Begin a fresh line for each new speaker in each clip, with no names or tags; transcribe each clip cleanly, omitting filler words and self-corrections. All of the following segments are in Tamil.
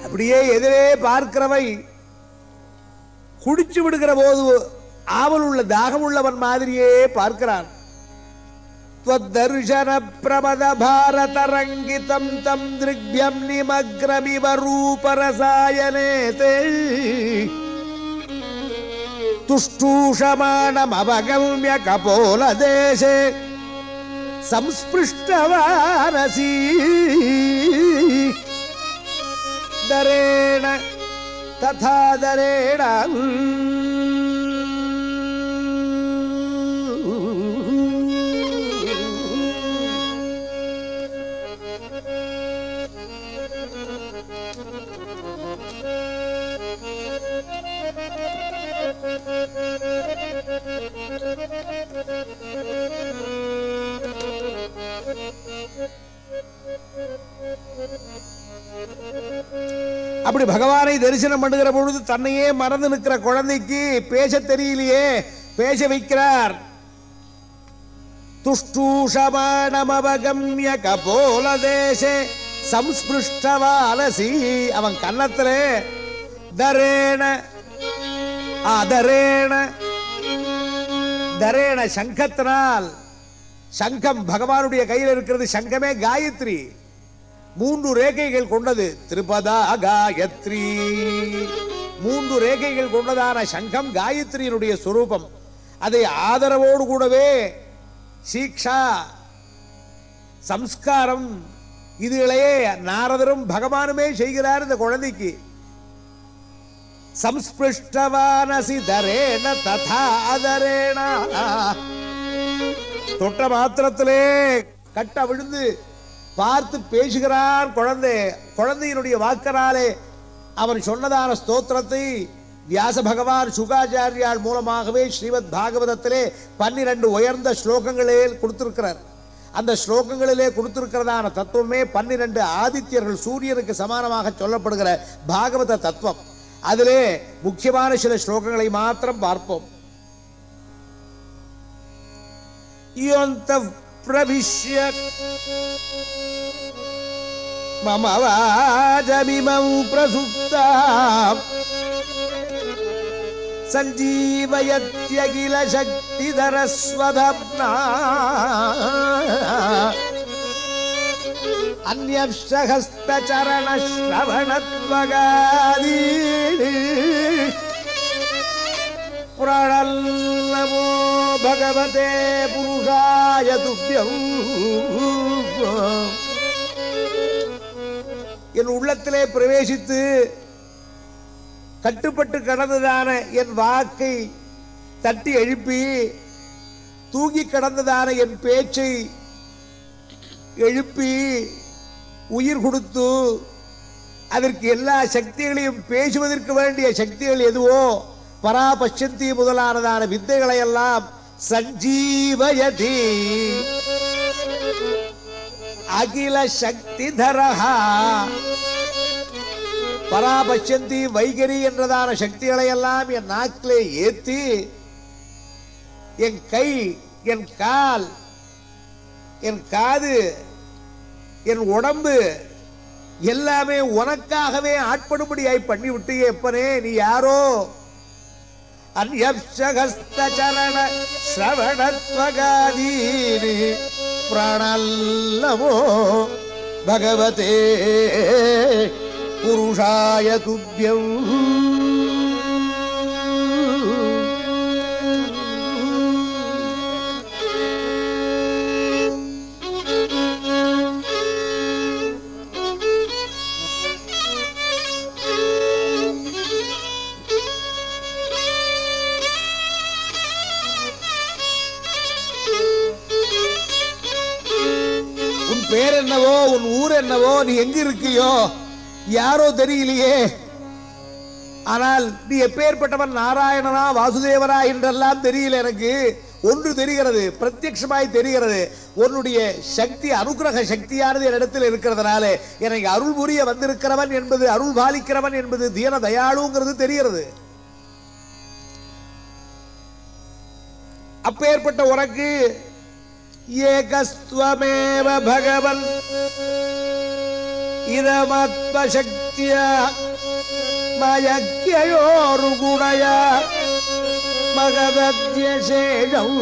அப்படியே எதிரே பார்க்கிறவை குடிச்சு விடுகிற போது ஆவல் உள்ள தாகம் உள்ளவன் மாதிரியே பார்க்கிறான். त्वद्दर्शन प्रमद भारत रंगितं तं दृग्भ्यं निमग्रमिव रूपरसायने ते तुष्टूषमाणमवगम्य कपोलदेशे संस्पृष्टवानसी दरेण तथा दरेण அப்படி பகவானை தரிசனம் பண்ணுகிற பொழுது தன்னையே மறந்து நிற்கிற குழந்தைக்கு பேச தெரியலையே, பேச வைக்கிறார். துஷ்டூஷமாணமவகம்ய கபோலதேசே சம்ஸ்பிருஷ்டவாலசி, அவன் கன்னத்திலே தரேண அதரேண தரேண சங்கத்தினால், சங்கம் பகவானுடைய கையில் இருக்கிறது. சங்கமே காயத்ரி, 3 ரேகைகள் கொண்டது. திரிபதா காயத்ரி, 3 ரேகைகள் கொண்டதான சங்கம் காயத்ரியினுடைய சொரூபம். அதை ஆதரவோடு கூடவே சீக்ஷா சம்ஸ்காரம் இதுகளையே நாரதரும் பகவானுமே செய்கிறார் இந்த குழந்தைக்கு. சம்ஸ்பிருஷ்டவானசி தரேண ததா அதரேண, தொட்ட மாத்திரத்திலே கட்ட விழுந்து பார்த்து பேசுகிறான் குழந்தை. குழந்தையினுடைய வாக்கராலே அவன் சொன்னதான ஸ்தோத்திரத்தை வியாச பகவான் சுகாச்சாரியால் மூலமாகவே ஸ்ரீமத் பாகவதத்திலே 12 உயர்ந்த ஸ்லோகங்களில் கொடுத்திருக்கிறார். அந்த ஸ்லோகங்களிலே கொடுத்திருக்கிறதான தத்துவமே 12 ஆதித்யர்கள், சூரியனுக்கு சமானமாக சொல்லப்படுகிற பாகவத தத்துவம். அதிலே முக்கியமான சில ஸ்லோகங்களை மாத்திரம் பார்ப்போம். பிரவிஷ்ய மம வாஜமிமௌ பிரசுப்தாம் சஞ்சீவயத்யகில சக்திதரஸ்வதப்னா அன்யஸ்ரஹஸ்தசரண ஸ்ரவணத்வகாதி புரணல்லமோ பகவதே புருஷாய துப்யம். என் உள்ளத்திலே பிரவேசித்து கட்டுப்பட்டு கடந்ததான என் வாக்கை தட்டி எழுப்பி, தூங்கி கடந்ததான என் பேச்சை எழுப்பி உயிர் கொடுத்து அதற்கு எல்லா சக்திகளையும், பேசுவதற்கு வேண்டிய சக்திகள் எதுவோ பராபஷ்யந்தி முதலானதான வித்தைகளை எல்லாம் சஞ்சீவயதி அகில சக்தி தரஹா. பராபஷ்யந்தி வைகரி என்றதான சக்திகளை எல்லாம் என் நாக்கிலே ஏத்தி, என் கை, என் கால், என் காது, என் உடம்பு எல்லாமே உனக்காகவே ஆட்படும்படியாய் பண்ணிவிட்டு, எப்பனே நீ யாரோ? அன்யப்சகஸ்தசரண ஸ்ரவணத்வகாதீனி பிரணல்லவோ பகவதே புருஷாய துப்யம். பேர் என்னவோ, உன் ஊர் என்னவோ, நீ எங்க இருக்கியோ யாரோ தெரியலையே. ஆனால் நீ எப்பேற்பட்டவன், நாராயணனா வாசுதேவரா என்றெல்லாம் தெரியல. எனக்கு ஒன்று தெரிகிறது, பிரத்யட்சமாய் தெரிகிறது. உன்னுடைய சக்தி, அனுகிரக சக்தியானது என்னிடத்தில் இருக்கிறதுனால எனக்கு அருள் புரிய வந்திருக்கிறவன் என்பது, அருள் பாலிக்கிறவன் என்பது, தீன தயாளுங்கிறது தெரிகிறது. அப்பேற்பட்ட உனக்கு ஏகஸ்வமேவ பகவன் இதமாத்மசக்தியா மயக்கியோருகுணய மகதத்யசேஷம்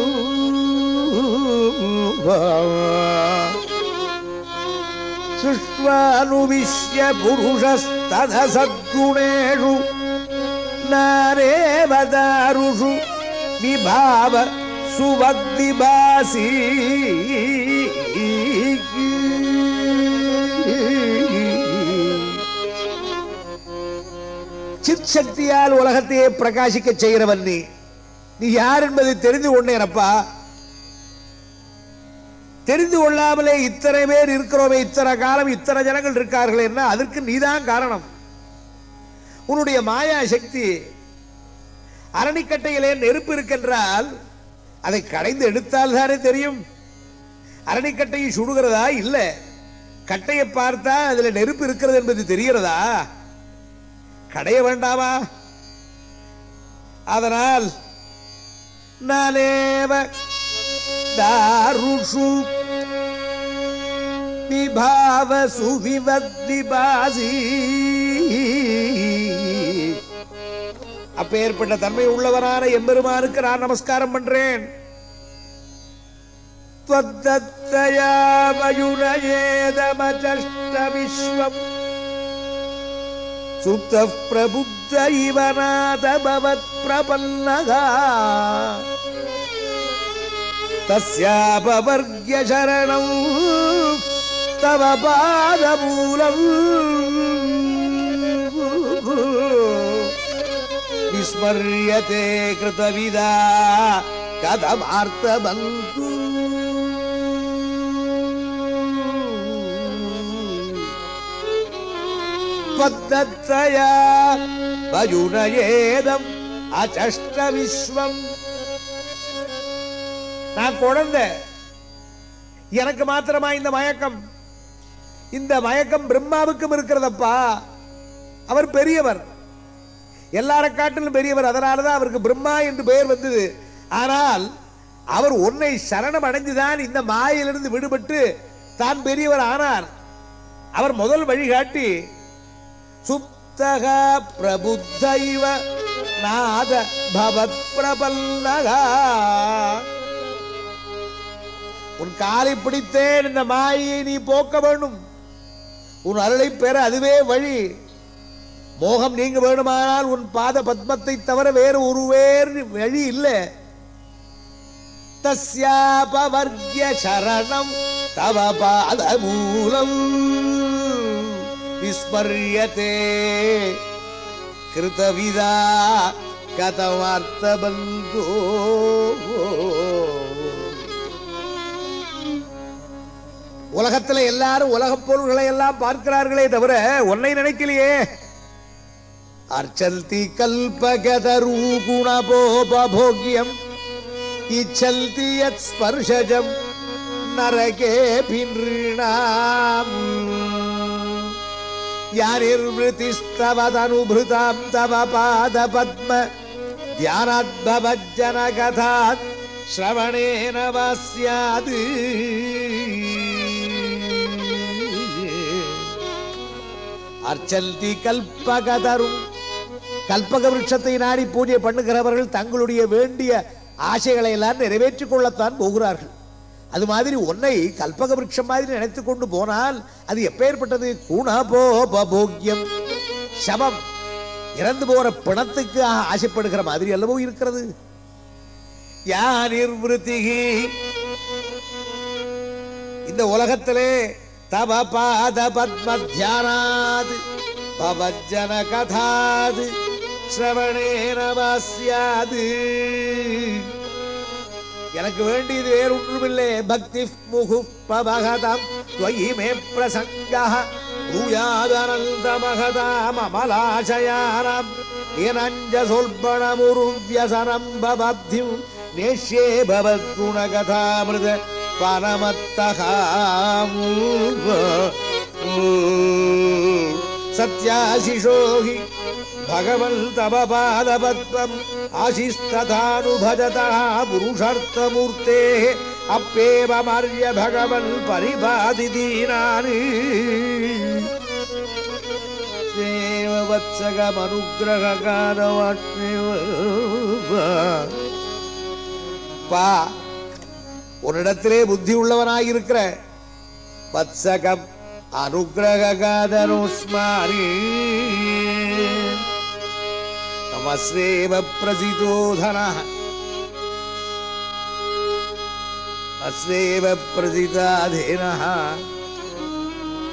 சுஷ்வானுவிஷ்ய புருஷஸ்தத சத்குணேஷு நாரேவதாருஷு விபாவ சுவக்திபாசி சித் சக்தியால் உலகத்தையே பிரகாசிக்க செய்கிறவன் நீ. நீ யார் என்பதை தெரிந்து கொண்டேனப்பா. தெரிந்து கொள்ளாமலே இத்தனை பேர் இருக்கிறோமே, இத்தனை காலம் இத்தனை ஜனங்கள் இருக்கார்கள் என்ன, அதற்கு நீதான் காரணம். உன்னுடைய மாயா சக்தி. அரணிக்கட்டையிலே நெருப்பு இருக்கின்றால் அதை கடைந்து எடுத்தால் தானே தெரியும். அரணிக்கட்டையை சுடுகிறதா இல்ல கட்டையை பார்த்தா அதுல நெருப்பு இருக்கிறது என்பது தெரிகிறதா? கடைய வேண்டாமா? அதனால் நானேவ தாருஷு விபாவ சுவிவத்விபாசி. அப்பேற்பட்ட தன்மை உள்ளவரான எம்பெருமானுக்கு நான் நமஸ்காரம் பண்றேன். त्वद्दत्तया वयुनयेदमचष्ट विश्वम् सुप्तः प्रबुद्ध इव नाथ भवत्प्रपन्नः तस्यापवर्ग्य शरणं तव पादमूलम् विस्मर्यते कृतविदा कथमार्तबन्धु. त्वद्दत्तया वयुनयेदम् अचष्ट विश्वम्. நான் குழந்தை, எனக்கு மாத்திரமா இந்த மயக்கம்? இந்த மயக்கம் பிரம்மாவுக்கும் இருக்கிறதப்பா. அவர் பெரியவர், எல்லார காட்டிலும் பெரியவர். அதனாலதான் அவருக்கு பிரம்மா என்று பெயர் வந்தது. ஆனால் அவர் உன்னை சரணம் அடைந்துதான் இந்த மாயிலிருந்து விடுபட்டு தான் பெரியவர் ஆனார். அவர் முதல் வழிகாட்டி. சுப்தக பிரபுத்தைவ நாத பவத் பிரபல்லகா. உன் காலை பிடித்தேன், இந்த மாயை நீ போக்க வேண்டும். உன் அருளை பெற அதுவே வழி. மோகம் நீங்க வேண்டுமானால் உன் பாத பத்மத்தை தவிர வேறு ஒரு வழி இல்லை. தஸ்யாபவர்க்ய சரணம் தவ பாத மூலம் விஸ்மர்யதே கிருதவிதா கதமார்த்தபந்தோ. உலகத்தில் எல்லாரும் உலகப் பொருள்களை எல்லாம் பார்க்கிறார்களே தவிர உன்னை நினைக்கலையே. அர்ச்சந்தி கல்பகதரூ குணபோபோக்யம் இச்சந்தி யத் ஸ்பர்ஷஜம் நரகே பின்றிணாம். யானிர்விருதிஸ்தவதனுபிருதாம் தவ பாத பத்ம தியானாத்பவஜ்ஜன கதாத் ஸ்ரவணேன வாஸ்யாது. அர்ச்சந்தி கல்பகதரும். கல்பக விருட்சத்தை நாடி பூஜை பண்ணுகிறவர்கள் தங்களுடைய வேண்டிய ஆசைகளை எல்லாம் நிறைவேற்றிக் கொள்ளத்தான் போகிறார்கள். அது மாதிரி உன்னை கல்பக விருட்சம் மாதிரி நினைத்துக் கொண்டு போனால் அது எப்பேற்பட்டது? குணபோபோக்யம். சபம், இறந்து போற பிணத்துக்கு ஆசைப்படுகிற மாதிரி அல்லவோ இருக்கிறது. யானிர்விருத்திகி. இந்த உலகத்திலே தவ பாத பத்ம தியானாத் பவஜ்ஜன கதாத் ஸ்ரவணேன வாஸ்யாது. எனக்கு வேண்டியது வேறு ஒன்றுமில்லை. பக்தி முகு பவகதம் த்வயி மே பிரசங்கः பூயாதனந்த மகதாம் அமலாசயானம் ஏனஞ்ச சொல்பணமுருவ்யசனம் பவப்திம் நேஷ்யே பவத்குணகதாமிருத பரமத்தகாம். சத்யாசிஷோஹி भगवन् तव पादपद्मम् आशिस्तथानुभजतः पुरुषार्थमूर्तेः அப்பேவமர்ய பகவன் பரிபாதி தீனானி தேவவத்சகம் அனுக்கிரகாரவாட்பா உன்னிடத்திலே புத்தி உள்ளவனாயிருக்கிற வத்சகம் அனுக்கிரகாதரோஸ்மாரி நமஸ்ரேவ பிரசிதோதன அஸ்ரேவ பிரசிதாதேன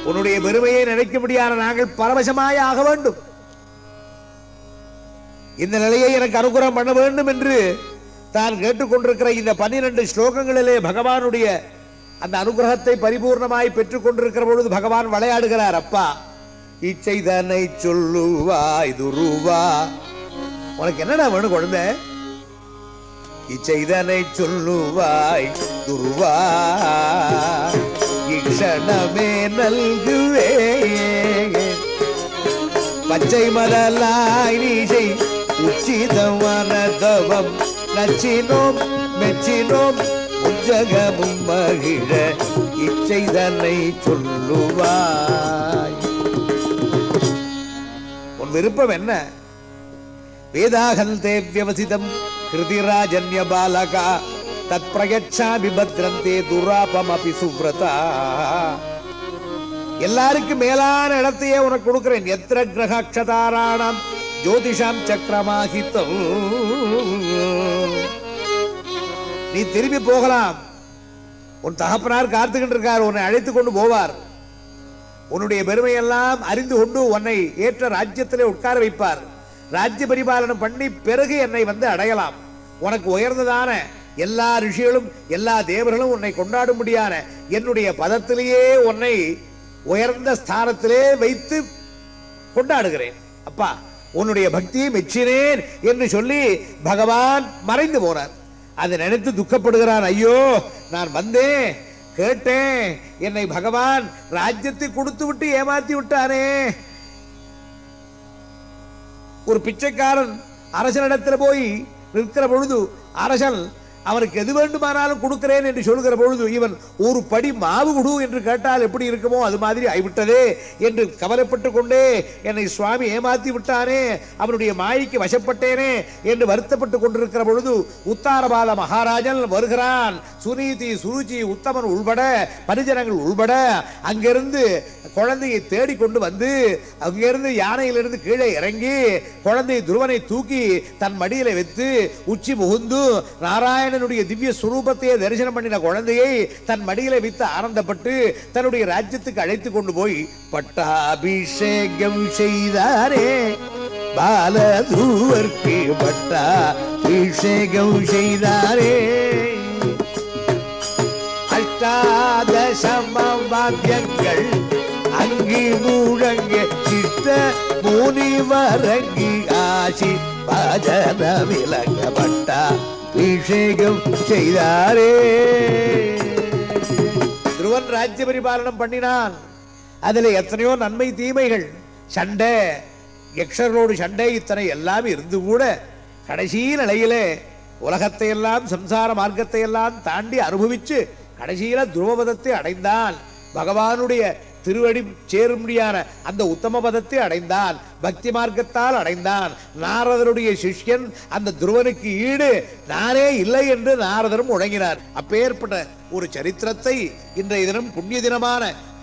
உன்னுடைய பெருமையை நினைக்க முடியாத நாங்கள் பரவசமாய் ஆக வேண்டும். இந்த நிலையை எனக்கு அனுகிரகம் பண்ண வேண்டும் என்று தான் கேட்டுக்கொண்டிருக்கிற இந்த 12 ஸ்லோகங்களிலே பகவானுடைய அந்த அனுகிரகத்தை பரிபூர்ணமாய் பெற்றுக் கொண்டிருக்கிற பொழுது பகவான் விளையாடுகிறார். அப்பா இச்சைதனை சொல்லுவாய் துருவா, உனக்கு என்னடா வேணும் குழந்தை? இச்சைதனை சொல்லுவாய் துருவா, இக்ஷணமே நல்குவே பச்சை மலலாய் நீசை உச்சிதமான தவம் நச்சினோம் மெச்சினோம் உஜகமும் மகிழ இச்சைதனை சொல்லுவாய். உன் விருப்பம் என்ன? வேதாகந்தே வியவசிதம் கிருதிராஜன்ய பாலகா தத் பிரயச்சாமி பத்ரந்தே துராபமபி சுப்ரதா. எல்லாருக்கும் மேலான இடத்தையே உனக்கு கொடுக்கிறேன். எத்திர கிரகாட்சதாராணம் ஜோதிஷாம் சக்கரமாகித்தம். நீ திரும்பி போகலாம். உன் தகப்பனார் காத்துக்கிட்டு இருக்கார், உன்னை அழைத்துக் கொண்டு போவார். உன்னுடைய பெருமையெல்லாம் அறிந்து கொண்டு உன்னை ஏற்ற ராஜ்யத்திலே உட்கார வைப்பார். ராஜ்ய பரிபாலனம் பண்ணி பிறகு என்னை வந்து அடையலாம். உனக்கு உயர்ந்ததான எல்லா ரிஷிகளும் எல்லா தேவர்களும் உன்னை கொண்டாடும்படியான என்னுடைய பதத்திலேயே உன்னை உயர்ந்த ஸ்தானத்திலே வைத்து கொண்டாடுகிறேன். அப்பா உன்னுடைய பக்தியை மெச்சினேன் என்று சொல்லி பகவான் மறைந்து போனார். அதை நினைத்து துக்கப்படுகிறான். ஐயோ, நான் வந்தேன், கேட்டேன், என்னை பகவான் ராஜ்யத்தை கொடுத்து விட்டு ஏமாத்தி விட்டானே. ஒரு பிச்சைக்காரன் அரசனிடத்தில் போய் நிற்கிற பொழுது அரசன் அவனுக்கு எது வேண்டுமானாலும் கொடுக்கிறேன் என்று சொல்கிற பொழுது இவன் ஒரு படி மாவு கொடு என்று கேட்டால் எப்படி இருக்குமோ அது மாதிரி ஆகிவிட்டதே என்று கவலைப்பட்டு கொண்டே என்னை சுவாமி ஏமாத்தி விட்டானே, அவனுடைய மாய்க்கு வசப்பட்டேனே என்று வருத்தப்பட்டு கொண்டிருக்கிற பொழுது உத்தாரபால மகாராஜன் வருகிறான். சுனீதி சுருச்சி உத்தமன் உள்பட பரிஜனங்கள் உள்பட அங்கிருந்து குழந்தையை தேடிக்கொண்டு வந்து அங்கிருந்து யானையிலிருந்து கீழே இறங்கி குழந்தை துருவனை தூக்கி தன் மடியில வைத்து உச்சி முகுந்து நாராயணனுடைய திவ்ய சுரூபத்தையே தரிசனம் பண்ணின குழந்தையை தன் மடியில வைத்து ஆனந்தப்பட்டு தன்னுடைய ராஜ்யத்துக்கு அழைத்து கொண்டு போய் பட்டாபிஷேகம் செய்தாரே. பாலதூவர்க்கு பட்டாபிஷேகம் செய்தாரே. அஷ்டாதசமவாத்தியங்கள் அங்கி முழங்க சித்த முனிவரங்கி ஆசி பஜன விலங்கப்பட்டா அபிஷேகம் செய்தாரே. துருவன் ராஜ்ய பரிபாலனம் பண்ணினான். அதில் எத்தனையோ நன்மை தீமைகள், சண்டை, யக்ஷர்களோடு சண்டை, இத்தனை எல்லாம் இருந்து கூட கடைசி நிலையிலே உலகத்தை எல்லாம் சம்சார மார்க்கத்தை எல்லாம் தாண்டி அனுபவிச்சு கடைசியில துருவபதத்தை அடைந்தான். பகவானுடைய திருவடி சேரும்படியான அந்த உத்தம பதத்தை அடைந்தான். பக்தி மார்க்கத்தால் அடைந்தான். நாரதருடைய சிஷ்யன் அந்த துருவனுக்கு ஈடு நானே இல்லை என்று நாரதரும் முழங்கினார். அப்பேற்பட்ட ஒரு சரித்திரத்தை இன்றைய தினம் புண்ணிய தினமான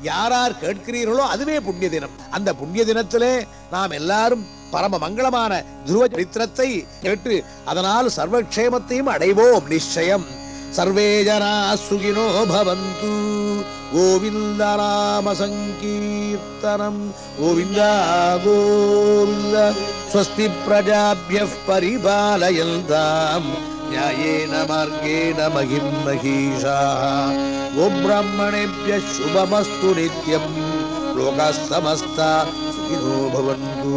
யாரார் கேட்கிறீர்களோ அதுவே புண்ணிய தினம். அந்த புண்ணிய தினத்திலே நாம் எல்லாரும் பரம மங்களமான துருவ சரித்திரத்தை கேட்டு அதனால் சர்வக்ஷேமத்தையும் அடைவோம் நிச்சயம். सर्वे जना सुखिनो भवन्तु. गोविन्द नाम संकीर्तनम् गोविन्द गोविन्द. स्वस्ति प्रजाभ्यः परिपालयन्ताम् न्यायेन मार्गेण महिं महिषाः. गोब्राह्मणेभ्यः शुभमस्तु नित्यम्. लोकाः समस्ताः सुखिनो भवन्तु.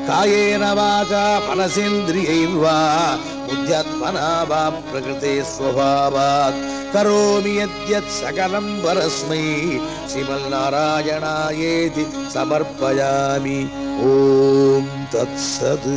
कायेन वाचा मनसेन्द्रियैर्वा बुद्ध्यात्मना वा प्रकृते स्वभावात् करोमि यद्यत् सकलं परस्मै श्रीमन्नारायणायेति समर्पयामि. ॐ तत्सत्.